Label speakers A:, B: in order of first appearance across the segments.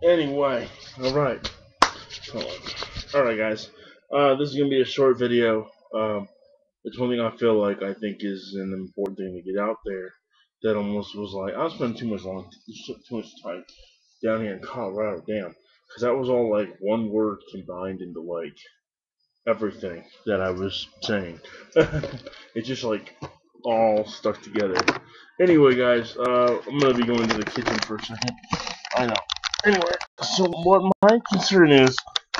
A: Anyway, alright. Alright, guys. This is going to be a short video. It's one thing I feel like I think is an important thing to get out there. That almost was like, I was spending too much time down here in Colorado, damn. Because that was all like one word combined into like everything that I was saying. It's just like all stuck together. Anyway, guys, I'm going to be going to the kitchen for a second. I know. Anyway, so what my concern is,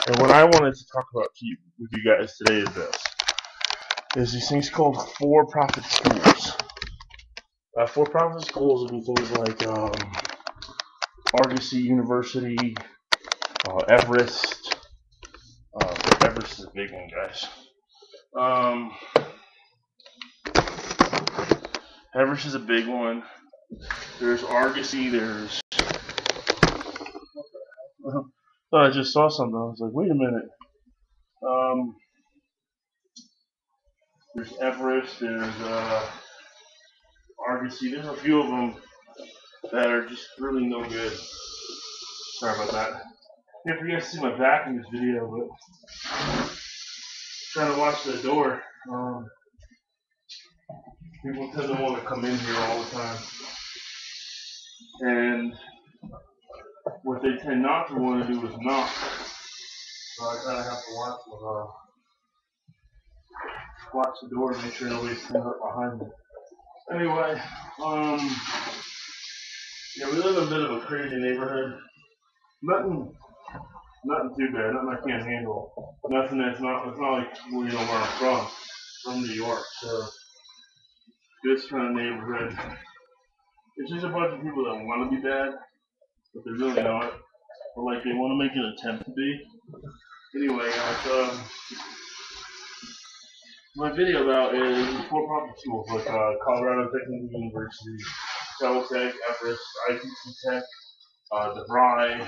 A: and what I wanted to talk about with you guys today is this. Is these things called for-profit schools. For-profit schools would be things like Argosy University, Everest. Everest is a big one, guys. Everest is a big one. There's Argosy, there's... I just saw something. I was like, wait a minute. There's Everest, there's Argosy. There's a few of them that are just really no good. Sorry about that. If you guys see my back in this video, but I'm trying to watch the door. People tend to want to come in here all the time. And what they tend not to want to do is knock. So I kind of have to watch the door and make sure nobody's coming up behind me. Anyway, yeah, we live in a bit of a crazy neighborhood. Nothing too bad. Nothing I can't handle. Nothing that's not. It's not like where I'm from New York. So this kind of neighborhood. It's just a bunch of people that want to be bad, but they're really not. Or like they want to make an attempt to be. Anyway, guys, my video about is for-profit schools like Colorado Technical University, Caltech, Everest, ITC Tech, DeVry,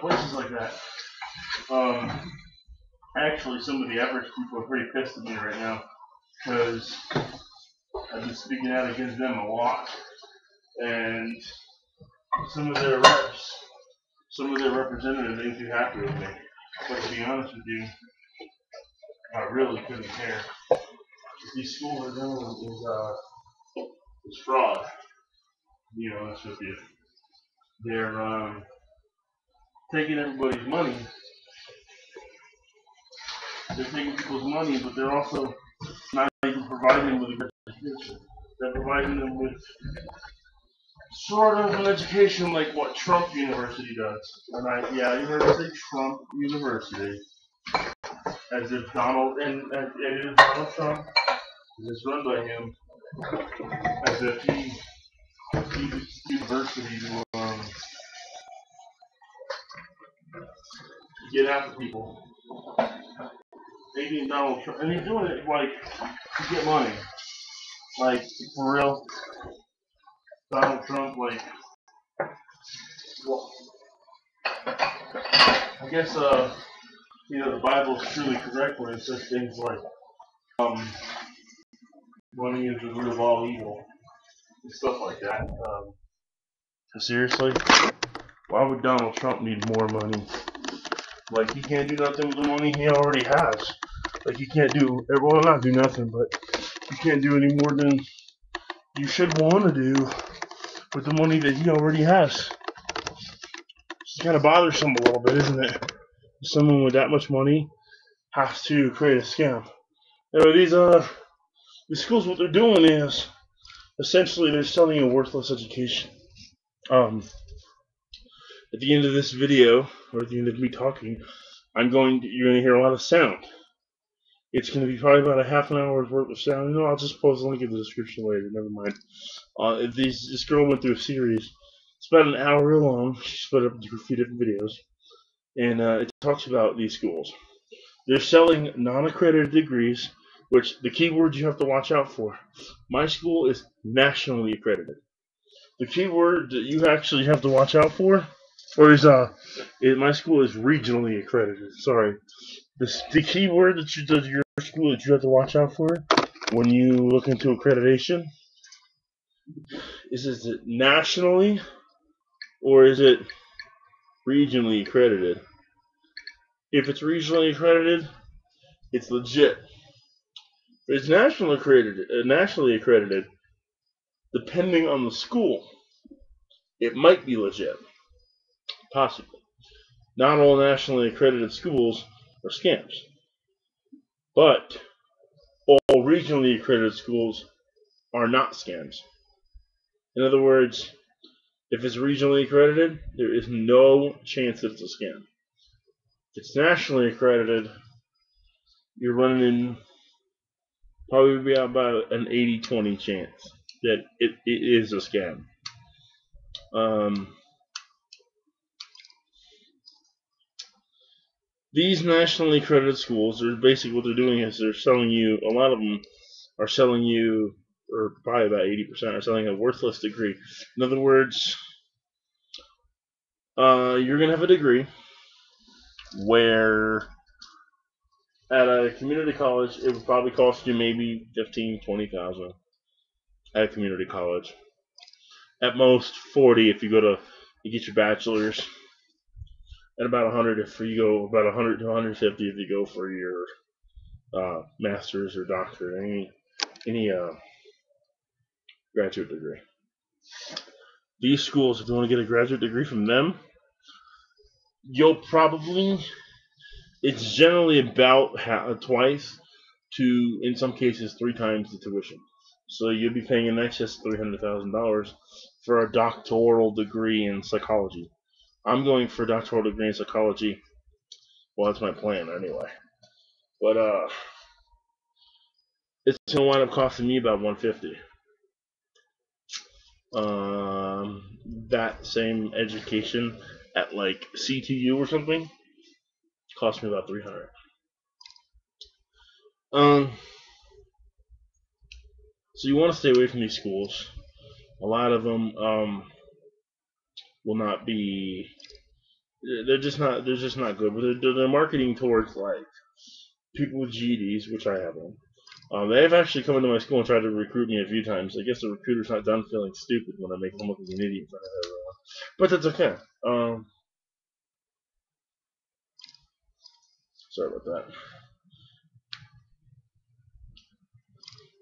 A: places like that. Actually, some of the Everest people are pretty pissed at me right now because I've been speaking out against them a lot, and some of their representatives ain't too happy with me. But to be honest with you, I really couldn't care. What these schools are doing is fraud. To be honest with you, they're taking everybody's money. They're taking people's money, but they're also not even providing them with a good education. They're providing them with sort of an education like what Trump University does. And you heard me say Trump University, as if Donald Trump, is run by him, as if he university to get after people. Maybe Donald Trump, and he's doing it like to get money, like for real. Donald Trump, like, well, I guess the Bible is truly correct when it says things like money is the root of all evil and stuff like that. Seriously, why would Donald Trump need more money? Like, he can't do nothing with the money he already has. Like, he can't not do nothing, but you can't do any more than you should want to do with the money that he already has. It's kind of bothersome a little bit, isn't it? Someone with that much money has to create a scam. Anyway, these schools, what they're doing is essentially they're selling a worthless education. At the end of this video, or at the end of me talking, you're going to hear a lot of sound. It's going to be probably about a half an hour's worth of sound. I'll just post a link in the description later. Never mind. This girl went through a series. It's about an hour long. She split up into a few different videos, and it talks about these schools. They're selling non-accredited degrees, which the key words you have to watch out for. My school is nationally accredited. The key word that you actually have to watch out for, my school is regionally accredited. Sorry. The key word that your school that you have to watch out for when you look into accreditation is it nationally or is it regionally accredited. If it's regionally accredited, it's legit. If it's nationally accredited, depending on the school, it might be legit, possibly. Not all nationally accredited schools are scams, but all regionally accredited schools are not scams. In other words, if it's regionally accredited, there is no chance that it's a scam. If it's nationally accredited, you're running in probably about an 80-20 chance that it is a scam. These nationally accredited schools are basically what they're doing is they're selling you. A lot of them are selling you, or probably about 80% are selling a worthless degree. In other words, you're gonna have a degree where at a community college it would probably cost you maybe 15-20,000 at a community college. At most 40 if you get your bachelor's, and about 100 if you go about 100 to 150 if you go for your master's or doctorate, any graduate degree. These schools, if you want to get a graduate degree from them, you'll probably, it's generally about twice to, in some cases, 3 times the tuition. So you'll be paying in excess of $300,000 for a doctoral degree in psychology. I'm going for a doctoral degree in psychology. Well, that's my plan anyway. But it's gonna wind up costing me about $150. That same education at like CTU or something cost me about $300. So you want to stay away from these schools. A lot of them will not be. They're just not. They're just not good. But they're marketing towards like people with GEDs, which I have them. They have actually come into my school and tried to recruit me a few times. I guess the recruiter's not done feeling stupid when I make them look as an idiot in front of everyone. But that's okay. Sorry about that.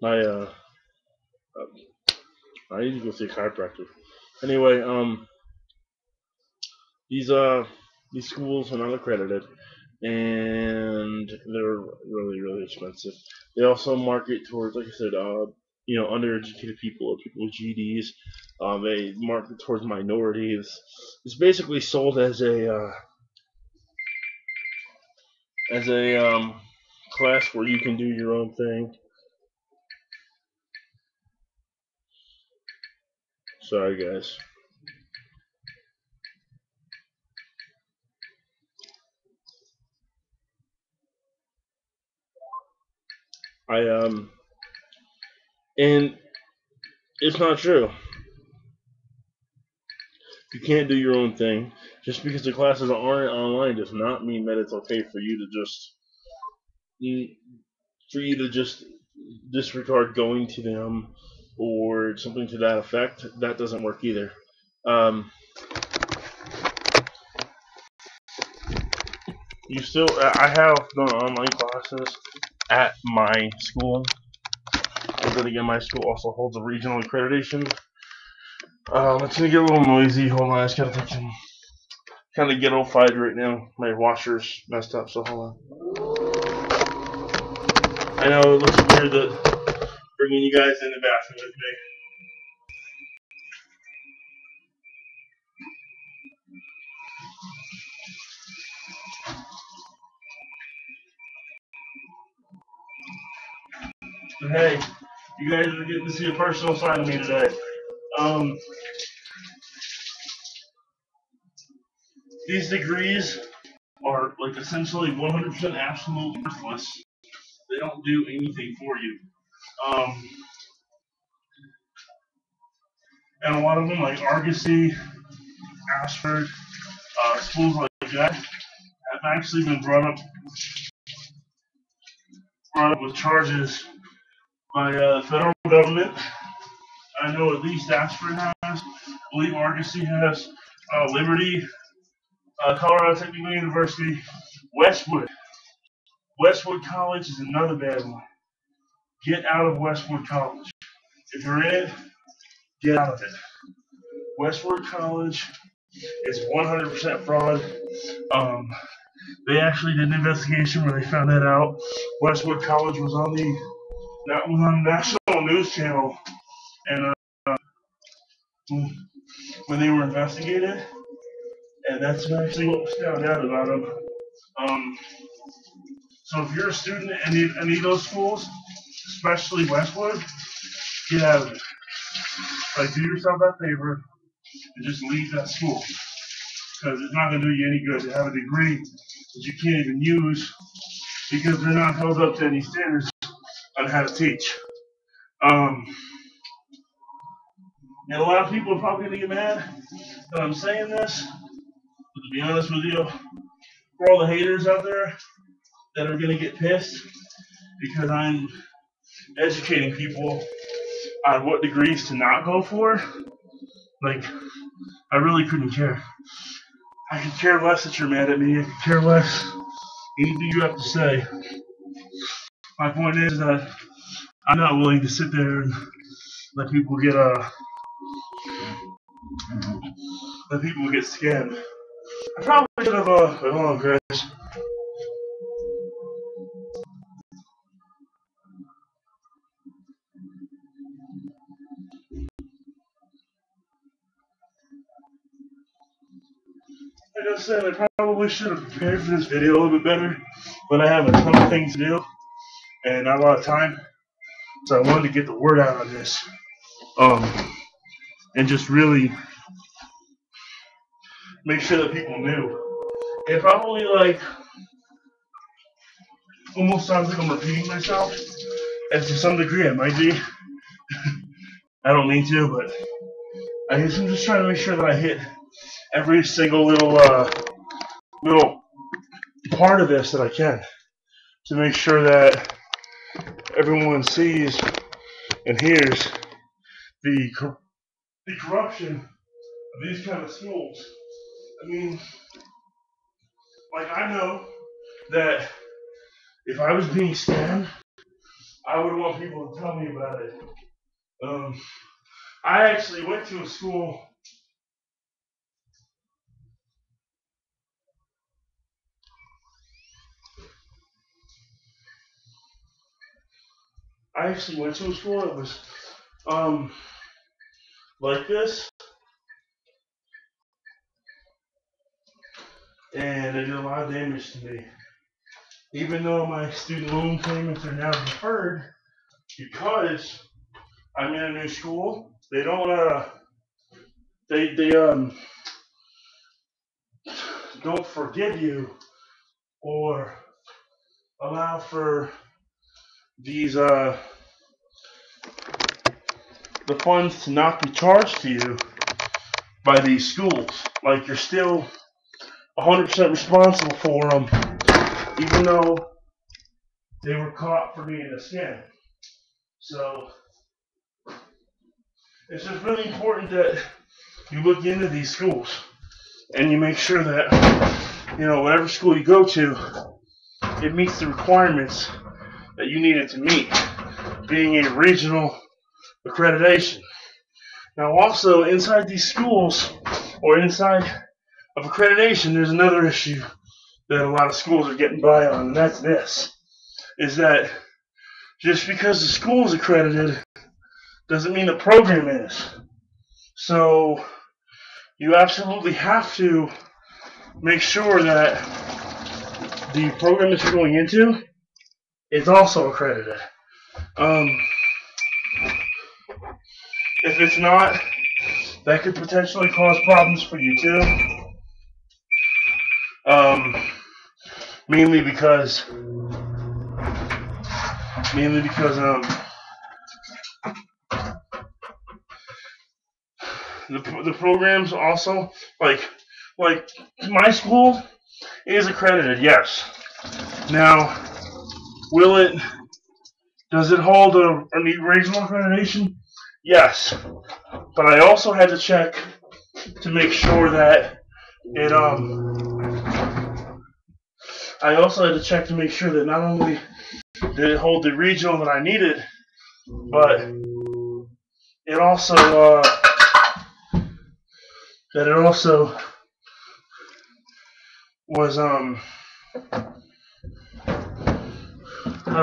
A: My I need to go see a chiropractor. Anyway, these these schools are not accredited, and they're really expensive. They also market towards, like I said, undereducated people or people with GEDs. They market towards minorities. It's basically sold as a class where you can do your own thing. Sorry, guys. And it's not true. You can't do your own thing. Just because the classes aren't online does not mean that it's okay for you to just disregard going to them or something to that effect. That doesn't work either. I have done online classes at my school. But then again, my school also holds a regional accreditation. It's gonna get a little noisy. Hold on, I just gotta take some kind of ghetto-fied right now. My washer's messed up, so hold on. I know it looks weird that bringing you guys in the bathroom with me. But hey, you guys are getting to see a personal side of me today. Um, these degrees are like essentially 100% absolute worthless. They don't do anything for you. Um, and a lot of them, like Argosy, Ashford, schools like that, have actually been brought up with charges by the federal government. I know at least Ashford has. I believe Argosy has. Liberty Colorado Technical University, Westwood. Westwood College is another bad one. Get out of Westwood College. If you're in it, get out of it. Westwood College is 100% fraud. They actually did an investigation where they found that out. Westwood College was on the national news channel, and when they were investigated, and that's actually what was found out about them. So if you're a student at any of those schools, especially Westwood, get out of it. Like, do yourself that favor and just leave that school, because it's not going to do you any good to have a degree that you can't even use because they're not held up to any standards on how to teach. And a lot of people are probably going to get mad that I'm saying this, but to be honest with you, for all the haters out there that are going to get pissed because I'm educating people on what degrees to not go for, like, I really couldn't care. I could care less that you're mad at me. I could care less anything you have to say. My point is that I'm not willing to sit there and let people get scammed. I probably should have hold on, guys. Like I said, I probably should have prepared for this video a little bit better, but I have a ton of things to do and not a lot of time, so I wanted to get the word out on this, and just really make sure that people knew. It probably almost sounds like I'm repeating myself, and to some degree I might be. I don't mean to, but I'm just trying to make sure that I hit every single little part of this that I can, to make sure that everyone sees and hears the corruption of these kind of schools. I mean, like, I know that if I was being scammed, I would want people to tell me about it. I actually went to a school. That was like this, and it did a lot of damage to me. Even though my student loan payments are now deferred because I'm in a new school, they don't don't forgive you or allow for these the funds to not be charged to you by these schools. Like, you're still 100% responsible for them, even though they were caught for being a scam. So it's just really important that you look into these schools and you make sure that, whatever school you go to, it meets the requirements that you need it to meet, being a regional accreditation. Now, also, inside these schools, or inside of accreditation, there's another issue that a lot of schools are getting by on, and that's this, is that just because the school is accredited doesn't mean the program is. So you absolutely have to make sure that the program that you're going into is also accredited. If it's not, that could potentially cause problems for you too. Mainly because the programs also, like my school is accredited, yes. Now, does it hold a regional accreditation? Yes. But I also had to check to make sure that it I also had to check to make sure that not only did it hold the regional that I needed, but it also was how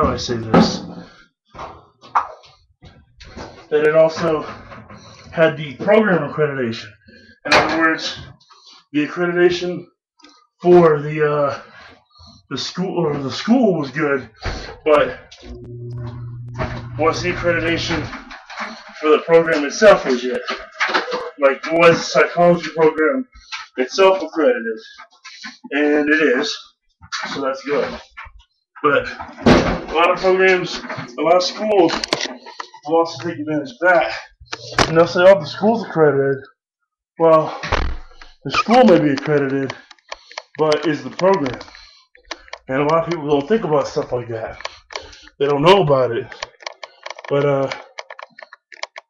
A: do I say this? That it also had the program accreditation. In other words, the accreditation for the school was good, but was the accreditation for the program itself legit? Like, was the psychology program itself accredited? And it is, so that's good. But a lot of programs, a lot of schools will also take advantage of that. And they'll say, oh, the school's accredited. Well, the school may be accredited, but is the program? And a lot of people don't think about stuff like that. They don't know about it. But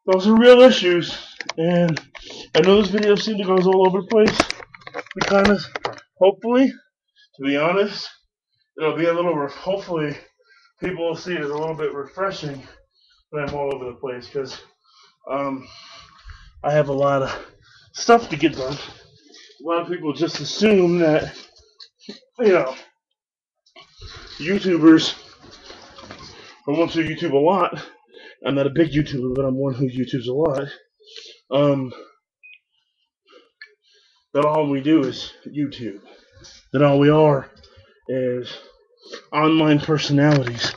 A: those are real issues. And I know this video seems to go all over the place. Because hopefully, to be honest, it'll be a little, hopefully, people will see it as a little bit refreshing when I'm all over the place. Because I have a lot of stuff to get done. A lot of people just assume that, you know, YouTubers, I want to YouTube a lot. I'm not a big YouTuber, but I'm one who YouTubes a lot. That all we do is YouTube. That all we are is online personalities,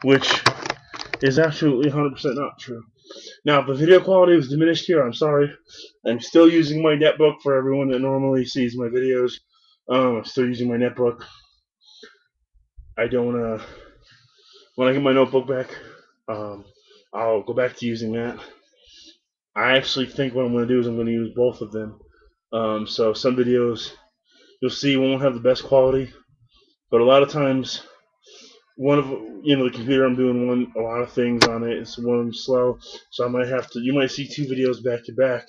A: which is absolutely 100% not true. Now, if the video quality was diminished here, I'm sorry. I'm still using my netbook for everyone that normally sees my videos. I'm still using my netbook. I don't, when I get my notebook back, I'll go back to using that. I actually think what I'm going to do is I'm going to use both of them. So some videos you'll see won't have the best quality, but a lot of times one of the computer I'm doing a lot of things on it. It's one slow, so I might have to. You might see two videos back to back.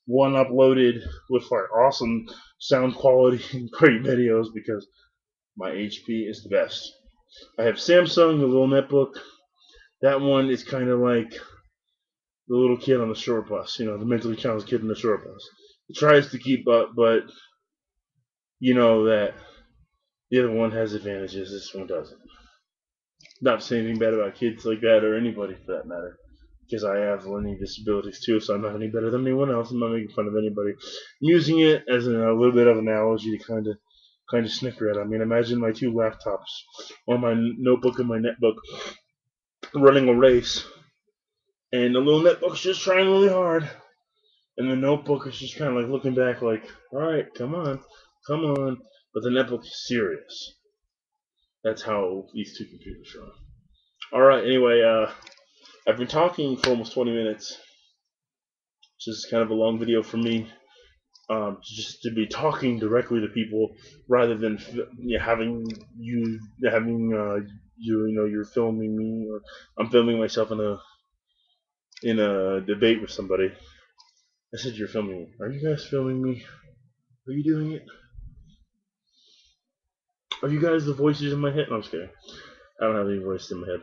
A: One uploaded with like awesome sound quality and great videos because my HP is the best. I have Samsung, the little netbook. That one is kind of like the little kid on the short bus, the mentally challenged kid on the short bus. It tries to keep up, but you know that the other one has advantages, this one doesn't. Not to say anything bad about kids like that or anybody for that matter, because I have learning disabilities too, so I'm not any better than anyone else. I'm not making fun of anybody. I'm using it as a little bit of an analogy to kind of snicker at. I mean, imagine my two laptops or my notebook and my netbook running a race, and the little netbook's just trying really hard, and the notebook is just kind of like looking back like, all right, come on, but the netbook is serious. That's how these two computers run. All right, anyway, I've been talking for almost 20 minutes, which is kind of a long video for me. Just to be talking directly to people rather than having you're filming me, or I'm filming myself in a debate with somebody. I said you're filming me. Are you guys filming me? Are you doing it? Are you guys the voices in my head? No, I'm just kidding. I don't have any voices in my head.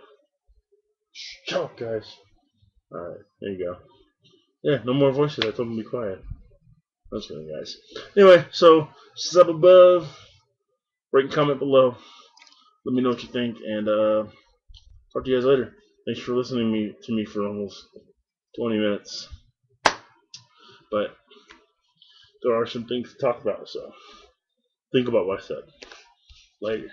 A: Shut up, guys. Alright, there you go. Yeah, no more voices. I told them to be quiet. I'm just kidding, guys. Anyway, so sub above, rate and comment below. Let me know what you think, and talk to you guys later. Thanks for listening to me for almost 20 minutes. But there are some things to talk about, so think about what I said. Later.